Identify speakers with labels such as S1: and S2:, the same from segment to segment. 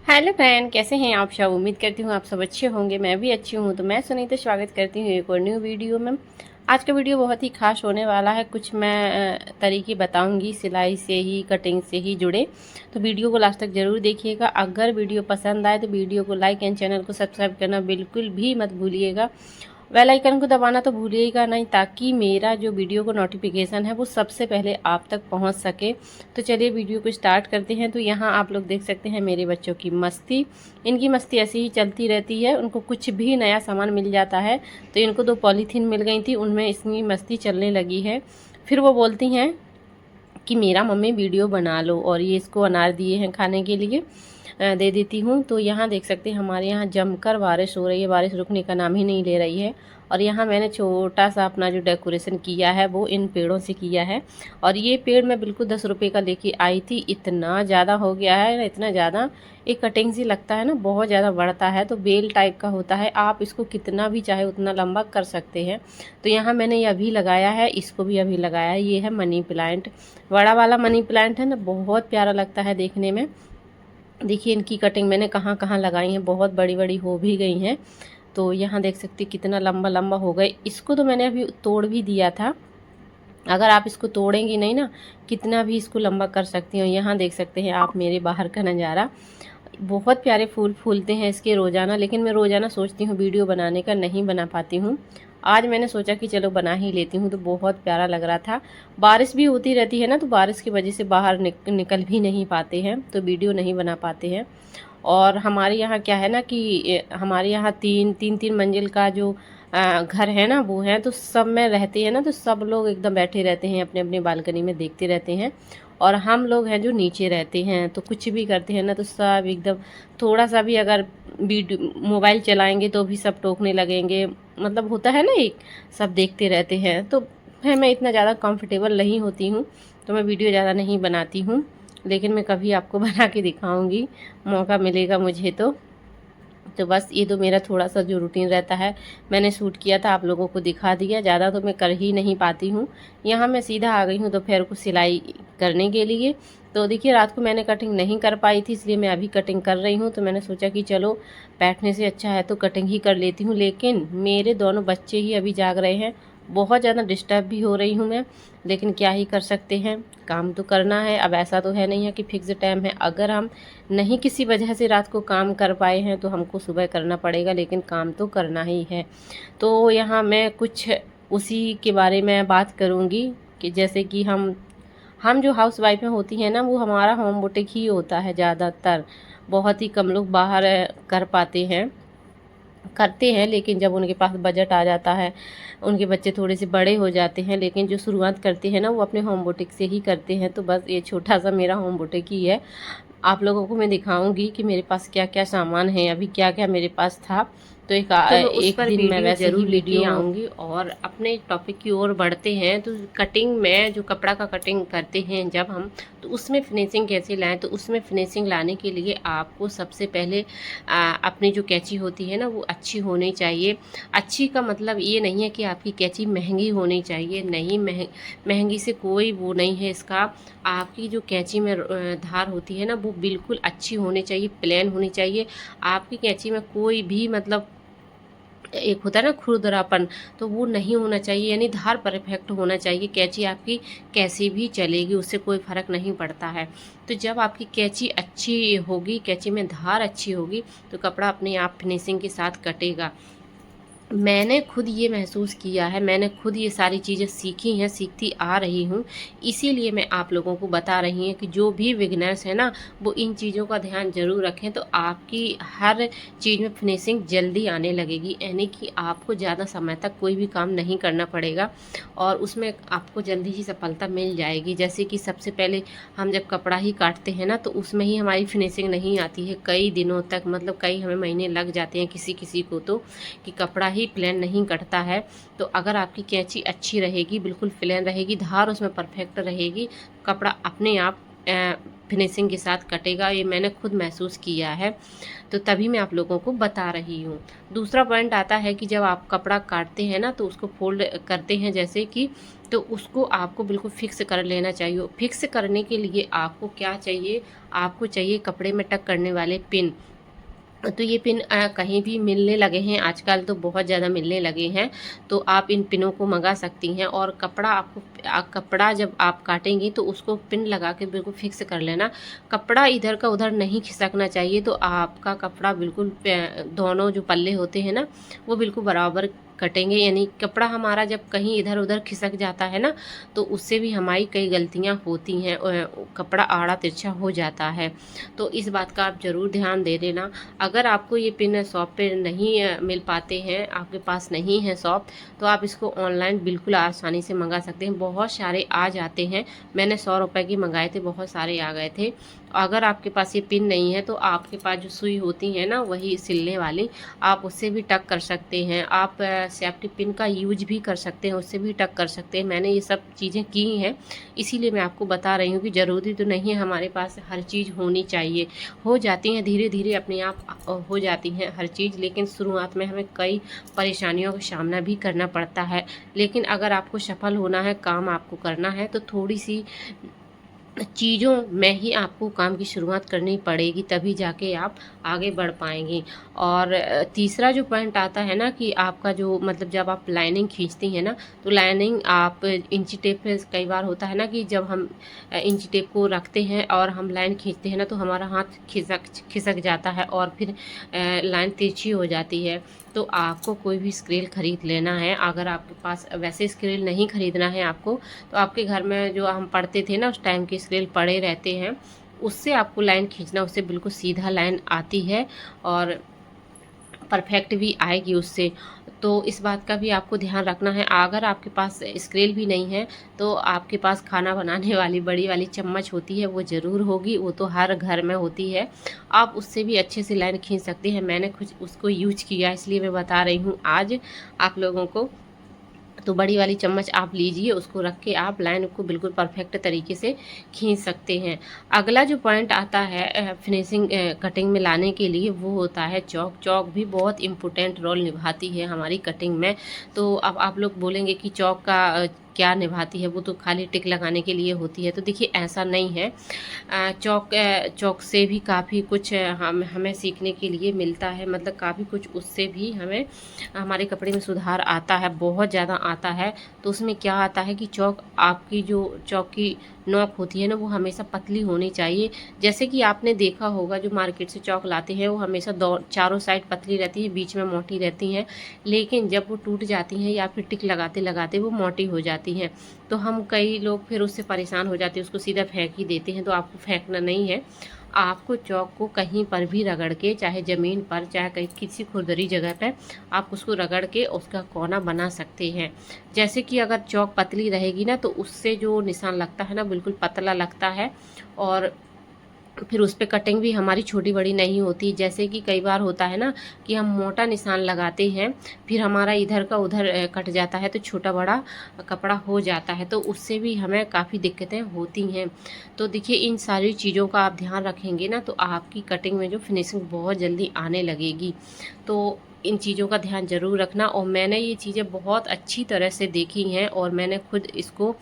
S1: Hello friend, कैसे हैं आप सब। उम्मीद करती हूँ आप सब अच्छे होंगे। मैं भी अच्छी हूँ। तो मैं सुनीता स्वागत करती हूँ एक और न्यू वीडियो में। आज का वीडियो बहुत ही खास होने वाला है। कुछ मैं तरीके बताऊंगी सिलाई से ही, कटिंग से ही जुड़े। तो वीडियो को लास्ट तक ज़रूर देखिएगा। अगर वीडियो पसंद आए तो वीडियो को लाइक एंड चैनल को सब्सक्राइब करना बिल्कुल भी मत भूलिएगा। बेल आइकन को दबाना तो भूलिएगा नहीं, ताकि मेरा जो वीडियो को नोटिफिकेशन है वो सबसे पहले आप तक पहुंच सके। तो चलिए वीडियो को स्टार्ट करते हैं। तो यहाँ आप लोग देख सकते हैं मेरे बच्चों की मस्ती। इनकी मस्ती ऐसी ही चलती रहती है। उनको कुछ भी नया सामान मिल जाता है तो इनको 2 पॉलीथीन मिल गई थी, उनमें इतनी मस्ती चलने लगी है। फिर वो बोलती हैं कि मेरा मम्मी वीडियो बना लो, और ये इसको अनार दिए हैं खाने के लिए, दे देती हूँ। तो यहाँ देख सकते हैं हमारे यहाँ जमकर बारिश हो रही है। बारिश रुकने का नाम ही नहीं ले रही है। और यहाँ मैंने छोटा सा अपना जो डेकोरेशन किया है वो इन पेड़ों से किया है। और ये पेड़ मैं बिल्कुल 10 रुपये का लेके आई थी। इतना ज़्यादा हो गया है ना, इतना ज़्यादा, एक कटिंग सी लगता है ना, बहुत ज़्यादा बढ़ता है। तो बेल टाइप का होता है, आप इसको कितना भी चाहे उतना लंबा कर सकते हैं। तो यहाँ मैंने ये अभी लगाया है, इसको भी अभी लगाया है। ये है मनी प्लांट, बड़ा वाला मनी प्लांट है ना, बहुत प्यारा लगता है देखने में। देखिए इनकी कटिंग मैंने कहाँ कहाँ लगाई है, बहुत बड़ी बड़ी हो भी गई हैं। तो यहाँ देख सकते कितना लंबा लंबा हो गए। इसको तो मैंने अभी तोड़ भी दिया था। अगर आप इसको तोड़ेंगी नहीं ना, कितना भी इसको लंबा कर सकती हो। यहाँ देख सकते हैं आप मेरे बाहर का नज़ारा। बहुत प्यारे फूल फूलते हैं इसके रोज़ाना, लेकिन मैं रोज़ाना सोचती हूँ वीडियो बनाने का, नहीं बना पाती हूँ। आज मैंने सोचा कि चलो बना ही लेती हूँ। तो बहुत प्यारा लग रहा था। बारिश भी होती रहती है ना, तो बारिश की वजह से बाहर निकल भी नहीं पाते हैं, तो वीडियो नहीं बना पाते हैं। और हमारे यहाँ क्या है ना कि हमारे यहाँ तीन तीन तीन मंजिल का जो घर है ना वो है। तो सब में रहते हैं ना, तो सब लोग एकदम बैठे रहते हैं अपने अपने बालकनी में, देखते रहते हैं। और हम लोग हैं जो नीचे रहते हैं, तो कुछ भी करते हैं ना तो सब एकदम, थोड़ा सा भी अगर वीडियो मोबाइल चलाएंगे तो भी सब टोकने लगेंगे। मतलब होता है ना, एक सब देखते रहते हैं। तो है, मैं इतना ज़्यादा कंफर्टेबल नहीं होती हूँ, तो मैं वीडियो ज़्यादा नहीं बनाती हूँ। लेकिन मैं कभी आपको बना के दिखाऊंगी, मौका मिलेगा मुझे तो बस ये तो मेरा थोड़ा सा जो रूटीन रहता है, मैंने शूट किया था, आप लोगों को दिखा दिया। ज़्यादा तो मैं कर ही नहीं पाती हूँ। यहाँ मैं सीधा आ गई हूँ दोपहर को सिलाई करने के लिए। तो देखिए रात को मैंने कटिंग नहीं कर पाई थी, इसलिए मैं अभी कटिंग कर रही हूँ। तो मैंने सोचा कि चलो बैठने से अच्छा है तो कटिंग ही कर लेती हूँ। लेकिन मेरे दोनों बच्चे ही अभी जाग रहे हैं, बहुत ज़्यादा डिस्टर्ब भी हो रही हूँ मैं। लेकिन क्या ही कर सकते हैं, काम तो करना है। अब ऐसा तो है नहीं है कि फिक्स टाइम है। अगर हम नहीं किसी वजह से रात को काम कर पाए हैं तो हमको सुबह करना पड़ेगा, लेकिन काम तो करना ही है। तो यहाँ मैं कुछ उसी के बारे में बात करूँगी कि जैसे कि हम जो हाउस वाइफ होती हैं ना, वो हमारा होम बुटीक ही होता है ज़्यादातर। बहुत ही कम लोग बाहर कर पाते हैं, करते हैं। लेकिन जब उनके पास बजट आ जाता है, उनके बच्चे थोड़े से बड़े हो जाते हैं, लेकिन जो शुरुआत करते हैं ना वो अपने होम बुटीक से ही करते हैं। तो बस ये छोटा सा मेरा होम बुटीक ही है। आप लोगों को मैं दिखाऊंगी कि मेरे पास क्या क्या सामान है, अभी क्या क्या मेरे पास था। तो उस एक पर दिन मैं वैसे ही वीडियो आऊँगी। और अपने टॉपिक की ओर बढ़ते हैं। तो कटिंग में जो कपड़ा का कटिंग करते हैं जब हम, तो उसमें फिनिशिंग कैसे लाएं। तो उसमें फिनिशिंग लाने के लिए आपको सबसे पहले अपनी जो कैंची होती है ना वो अच्छी होनी चाहिए। अच्छी का मतलब ये नहीं है कि आपकी कैंची महंगी होनी चाहिए, नहीं, महंगी से कोई वो नहीं है इसका। आपकी जो कैंची में धार होती है ना वो बिल्कुल अच्छी होनी चाहिए, प्लेन होनी चाहिए। आपकी कैंची में कोई भी मतलब एक होता है ना खुरदरापन, तो वो नहीं होना चाहिए। यानी धार परफेक्ट होना चाहिए। कैंची आपकी कैसी भी चलेगी, उससे कोई फ़र्क नहीं पड़ता है। तो जब आपकी कैंची अच्छी होगी, कैंची में धार अच्छी होगी, तो कपड़ा अपने आप फिनिशिंग के साथ कटेगा। मैंने खुद ये महसूस किया है, मैंने खुद ये सारी चीज़ें सीखी हैं, सीखती आ रही हूँ। इसीलिए मैं आप लोगों को बता रही हूँ कि जो भी बिगनर्स हैं ना, वो इन चीज़ों का ध्यान ज़रूर रखें। तो आपकी हर चीज़ में फिनिशिंग जल्दी आने लगेगी। यानी कि आपको ज़्यादा समय तक कोई भी काम नहीं करना पड़ेगा, और उसमें आपको जल्दी ही सफलता मिल जाएगी। जैसे कि सबसे पहले हम जब कपड़ा ही काटते हैं ना, तो उसमें ही हमारी फिनिशिंग नहीं आती है कई दिनों तक, मतलब कई हमें महीने लग जाते हैं किसी किसी को, तो कि कपड़ा ही प्लेन नहीं कटता है। तो अगर आपकी कैंची अच्छी रहेगी, बिल्कुल प्लेन रहेगी, धार उसमें परफेक्ट रहेगी, कपड़ा अपने आप फिनिशिंग के साथ कटेगा, ये मैंने खुद महसूस किया है, तो तभी मैं आप लोगों को बता रही हूँ। दूसरा पॉइंट आता है कि जब आप कपड़ा काटते हैं ना तो उसको फोल्ड करते हैं जैसे कि, तो उसको आपको बिल्कुल फिक्स कर लेना चाहिए। फिक्स करने के लिए आपको क्या चाहिए, आपको चाहिए कपड़े में टक करने वाले पिन। तो ये पिन कहीं भी मिलने लगे हैं आजकल, तो बहुत ज़्यादा मिलने लगे हैं, तो आप इन पिनों को मंगा सकती हैं। और कपड़ा आपको कपड़ा जब आप काटेंगी तो उसको पिन लगा के बिल्कुल फिक्स कर लेना। कपड़ा इधर का उधर नहीं खिसकना चाहिए, तो आपका कपड़ा बिल्कुल दोनों जो पल्ले होते हैं ना वो बिल्कुल बराबर कटेंगे। यानी कपड़ा हमारा जब कहीं इधर उधर खिसक जाता है ना तो उससे भी हमारी कई गलतियां होती हैं, कपड़ा आड़ा तिरछा हो जाता है। तो इस बात का आप ज़रूर ध्यान दे देना। अगर आपको ये पिन शॉप पे नहीं मिल पाते हैं, आपके पास नहीं है शॉप, तो आप इसको ऑनलाइन बिल्कुल आसानी से मंगा सकते हैं। बहुत सारे आ जाते हैं, मैंने 100 रुपये की मंगाए थे, बहुत सारे आ गए थे। अगर आपके पास ये पिन नहीं है तो आपके पास जो सुई होती है ना वही सिलने वाली, आप उससे भी टक कर सकते हैं। आप सेफ्टी पिन का यूज भी कर सकते हैं, उससे भी टक कर सकते हैं। मैंने ये सब चीज़ें की हैं, इसीलिए मैं आपको बता रही हूँ कि ज़रूरी तो नहीं है हमारे पास हर चीज़ होनी चाहिए। हो जाती हैं धीरे धीरे अपने आप हो जाती हैं हर चीज़, लेकिन शुरुआत में हमें कई परेशानियों का सामना भी करना पड़ता है। लेकिन अगर आपको सफल होना है, काम आपको करना है, तो थोड़ी सी चीज़ों में ही आपको काम की शुरुआत करनी पड़ेगी, तभी जाके आप आगे बढ़ पाएंगी। और तीसरा जो पॉइंट आता है ना कि आपका जो मतलब जब आप लाइनिंग खींचती हैं ना तो लाइनिंग आप इंची टेप पे, कई बार होता है ना कि जब हम इंची टेप को रखते हैं और हम लाइन खींचते हैं ना तो हमारा हाथ खिसक जाता है और फिर लाइन तिरछी हो जाती है। तो आपको कोई भी स्केल ख़रीद लेना है। अगर आपके पास वैसे स्केल नहीं ख़रीदना है आपको, तो आपके घर में जो हम पढ़ते थे ना उस टाइम के स्केल पड़े रहते हैं, उससे आपको लाइन खींचना, उससे बिल्कुल सीधा लाइन आती है और परफेक्ट भी आएगी उससे। तो इस बात का भी आपको ध्यान रखना है। अगर आपके पास स्केल भी नहीं है तो आपके पास खाना बनाने वाली बड़ी वाली चम्मच होती है, वो ज़रूर होगी, वो तो हर घर में होती है। आप उससे भी अच्छे से लाइन खींच सकते हैं। मैंने कुछ उसको यूज किया इसलिए मैं बता रही हूँ आज आप लोगों को। तो बड़ी वाली चम्मच आप लीजिए, उसको रख के आप लाइन को बिल्कुल परफेक्ट तरीके से खींच सकते हैं। अगला जो पॉइंट आता है फिनिशिंग कटिंग में लाने के लिए, वो होता है चौक। चौक भी बहुत इम्पोर्टेंट रोल निभाती है हमारी कटिंग में। तो अब आप लोग बोलेंगे कि चौक का क्या निभाती है, वो तो खाली टिक लगाने के लिए होती है। तो देखिए ऐसा नहीं है, चौक से भी काफ़ी कुछ हमें सीखने के लिए मिलता है। मतलब काफ़ी कुछ उससे भी हमें हमारे कपड़े में सुधार आता है, बहुत ज़्यादा आता है। तो उसमें क्या आता है कि आपकी जो चौक की नोक होती है ना वो हमेशा पतली होनी चाहिए। जैसे कि आपने देखा होगा जो मार्केट से चौक लाते हैं वो हमेशा चारों साइड पतली रहती है, बीच में मोटी रहती हैं, लेकिन जब वो टूट जाती हैं या फिर टिक लगाते लगाते वो मोटी हो जाती हैं। तो हम कई लोग फिर उससे परेशान हो जाते हैं, उसको सीधा फेंक ही देते हैं। तो आपको फेंकना नहीं है, आपको चौक को कहीं पर भी रगड़ के, चाहे ज़मीन पर चाहे कहीं किसी खुरदरी जगह पर, आप उसको रगड़ के उसका कोना बना सकते हैं। जैसे कि अगर चौक पतली रहेगी ना तो उससे जो निशान लगता है ना बिल्कुल पतला लगता है, और फिर उस पर कटिंग भी हमारी छोटी बड़ी नहीं होती। जैसे कि कई बार होता है ना कि हम मोटा निशान लगाते हैं, फिर हमारा इधर का उधर कट जाता है तो छोटा बड़ा कपड़ा हो जाता है, तो उससे भी हमें काफ़ी दिक्कतें होती हैं। तो देखिए इन सारी चीज़ों का आप ध्यान रखेंगे ना तो आपकी कटिंग में जो फिनिशिंग बहुत जल्दी आने लगेगी। तो इन चीज़ों का ध्यान ज़रूर रखना। और मैंने ये चीज़ें बहुत अच्छी तरह से देखी हैं और मैंने खुद इसको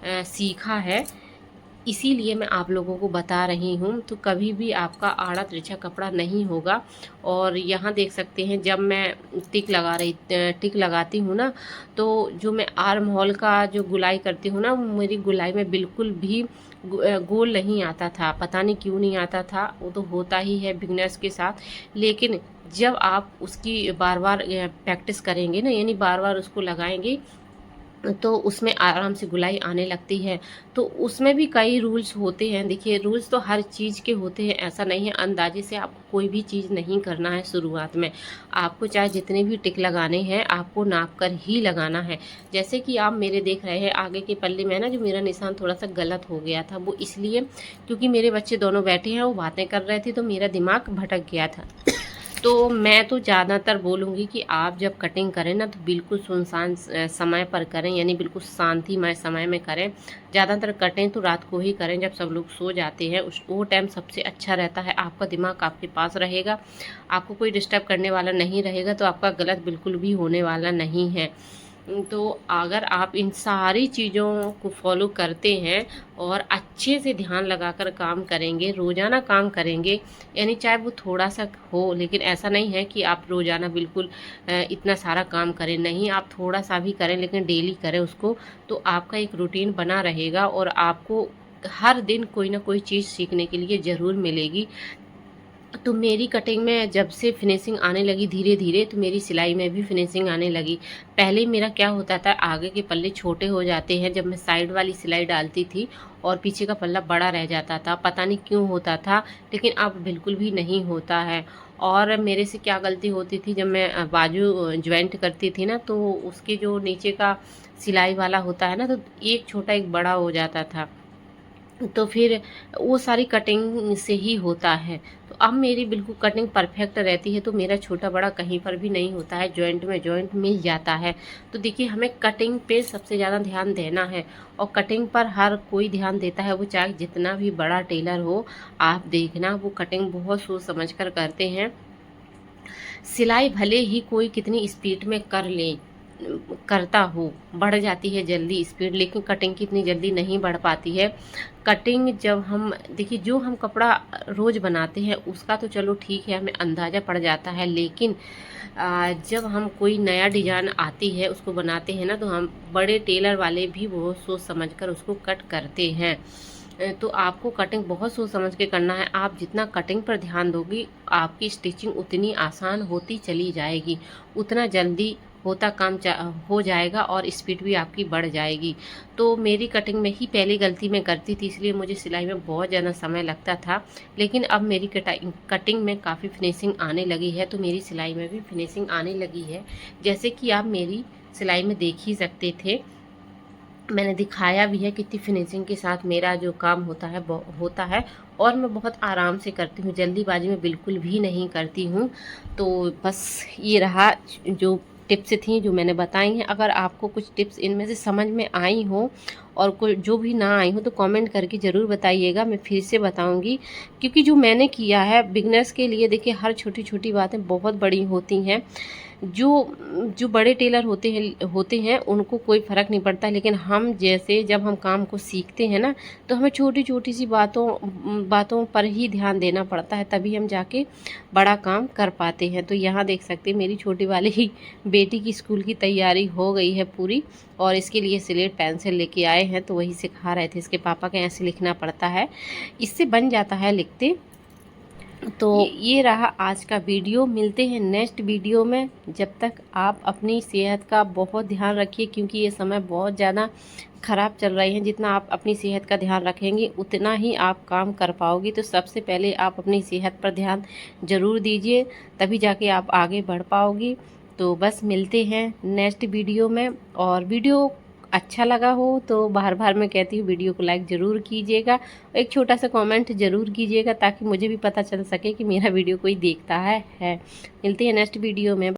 S1: सीखा है, इसीलिए मैं आप लोगों को बता रही हूँ। तो कभी भी आपका आड़ा तिरछा कपड़ा नहीं होगा। और यहाँ देख सकते हैं जब मैं टिक लगाती हूँ ना, तो जो मैं आर्म होल का जो गुलाई करती हूँ ना, मेरी गुलाई में बिल्कुल भी गोल नहीं आता था। पता नहीं क्यों नहीं आता था, वो तो होता ही है बिगनर्स के साथ। लेकिन जब आप उसकी बार बार प्रैक्टिस करेंगे ना, यानी बार बार उसको लगाएंगे, तो उसमें आराम से गुलाई आने लगती है। तो उसमें भी कई रूल्स होते हैं। देखिए रूल्स तो हर चीज़ के होते हैं, ऐसा नहीं है अंदाजे से आपको कोई भी चीज़ नहीं करना है। शुरुआत में आपको चाहे जितने भी टिक लगाने हैं आपको नाप कर ही लगाना है। जैसे कि आप मेरे देख रहे हैं आगे के पल्ले में ना जो मेरा निशान थोड़ा सा गलत हो गया था, वो इसलिए क्योंकि मेरे बच्चे दोनों बैठे हैं, वो बातें कर रहे थे तो मेरा दिमाग भटक गया था। तो मैं तो ज़्यादातर बोलूँगी कि आप जब कटिंग करें ना तो बिल्कुल सुनसान समय पर करें, यानी बिल्कुल शांतिमय समय में करें। ज़्यादातर कटें तो रात को ही करें जब सब लोग सो जाते हैं, उस वो टाइम सबसे अच्छा रहता है। आपका दिमाग आपके पास रहेगा, आपको कोई डिस्टर्ब करने वाला नहीं रहेगा, तो आपका गलत बिल्कुल भी होने वाला नहीं है। तो अगर आप इन सारी चीज़ों को फॉलो करते हैं और अच्छे से ध्यान लगाकर काम करेंगे, रोज़ाना काम करेंगे, यानी चाहे वो थोड़ा सा हो, लेकिन ऐसा नहीं है कि आप रोज़ाना बिल्कुल इतना सारा काम करें, नहीं, आप थोड़ा सा भी करें लेकिन डेली करें उसको, तो आपका एक रूटीन बना रहेगा और आपको हर दिन कोई ना कोई चीज़ सीखने के लिए ज़रूर मिलेगी। तो मेरी कटिंग में जब से फिनिशिंग आने लगी धीरे-धीरे, तो मेरी सिलाई में भी फिनिशिंग आने लगी। पहले मेरा क्या होता था, आगे के पल्ले छोटे हो जाते हैं जब मैं साइड वाली सिलाई डालती थी और पीछे का पल्ला बड़ा रह जाता था, पता नहीं क्यों होता था, लेकिन अब बिल्कुल भी नहीं होता है। और मेरे से क्या गलती होती थी, जब मैं बाजू जॉइंट करती थी ना, तो उसके जो नीचे का सिलाई वाला होता है ना, तो एक छोटा एक बड़ा हो जाता था। तो फिर वो सारी कटिंग से ही होता है। तो अब मेरी बिल्कुल कटिंग परफेक्ट रहती है, तो मेरा छोटा बड़ा कहीं पर भी नहीं होता है, जॉइंट में जॉइंट मिल जाता है। तो देखिए, हमें कटिंग पे सबसे ज़्यादा ध्यान देना है और कटिंग पर हर कोई ध्यान देता है, वो चाहे जितना भी बड़ा टेलर हो। आप देखना, वो कटिंग बहुत सोच समझ कर करते हैं। सिलाई भले ही कोई कितनी स्पीड में कर ले, करता हो, बढ़ जाती है जल्दी स्पीड, लेकिन कटिंग की इतनी जल्दी नहीं बढ़ पाती है। कटिंग जब हम देखिए, जो हम कपड़ा रोज़ बनाते हैं उसका तो चलो ठीक है, हमें अंदाज़ा पड़ जाता है, लेकिन जब हम कोई नया डिज़ाइन आती है उसको बनाते हैं ना, तो हम बड़े टेलर वाले भी बहुत सोच समझ कर उसको कट करते हैं। तो आपको कटिंग बहुत सोच समझ के करना है। आप जितना कटिंग पर ध्यान दोगी, आपकी स्टिचिंग उतनी आसान होती चली जाएगी, उतना जल्दी होता काम हो जाएगा और स्पीड भी आपकी बढ़ जाएगी। तो मेरी कटिंग में ही पहली गलती मैं करती थी, इसलिए मुझे सिलाई में बहुत ज़्यादा समय लगता था। लेकिन अब मेरी कटिंग में काफ़ी फिनिशिंग आने लगी है, तो मेरी सिलाई में भी फिनिशिंग आने लगी है। जैसे कि आप मेरी सिलाई में देख ही सकते थे, मैंने दिखाया भी है कितनी फिनिशिंग के साथ मेरा जो काम होता है, और मैं बहुत आराम से करती हूँ, जल्दीबाजी में बिल्कुल भी नहीं करती हूँ। तो बस ये रहा जो टिप्स थी जो मैंने बताई हैं। अगर आपको कुछ टिप्स इनमें से समझ में आई हो और कोई जो भी ना आई हो, तो कमेंट करके ज़रूर बताइएगा, मैं फिर से बताऊँगी। क्योंकि जो मैंने किया है बिगनर्स के लिए, देखिए, हर छोटी छोटी बातें बहुत बड़ी होती हैं। जो जो बड़े टेलर होते हैं उनको कोई फ़र्क नहीं पड़ता, लेकिन हम जैसे जब हम काम को सीखते हैं ना, तो हमें छोटी छोटी सी बातों पर ही ध्यान देना पड़ता है, तभी हम जाके बड़ा काम कर पाते हैं। तो यहाँ देख सकते हैं, मेरी छोटी वाली ही बेटी की स्कूल की तैयारी हो गई है पूरी, और इसके लिए स्लेट पेंसिल लेके आए हैं, तो वही सिखा रहे थे। इसके पापा के ऐसे लिखना पड़ता है, इससे बन जाता है लिखते। तो ये रहा आज का वीडियो, मिलते हैं नेक्स्ट वीडियो में। जब तक आप अपनी सेहत का बहुत ध्यान रखिए, क्योंकि ये समय बहुत ज़्यादा ख़राब चल रही है। जितना आप अपनी सेहत का ध्यान रखेंगे उतना ही आप काम कर पाओगे। तो सबसे पहले आप अपनी सेहत पर ध्यान ज़रूर दीजिए, तभी जाके आप आगे बढ़ पाओगी। तो बस मिलते हैं नेक्स्ट वीडियो में। और वीडियो अच्छा लगा हो तो बार बार मैं कहती हूँ, वीडियो को लाइक ज़रूर कीजिएगा, एक छोटा सा कमेंट ज़रूर कीजिएगा, ताकि मुझे भी पता चल सके कि मेरा वीडियो कोई देखता है। मिलते हैं नेक्स्ट वीडियो में।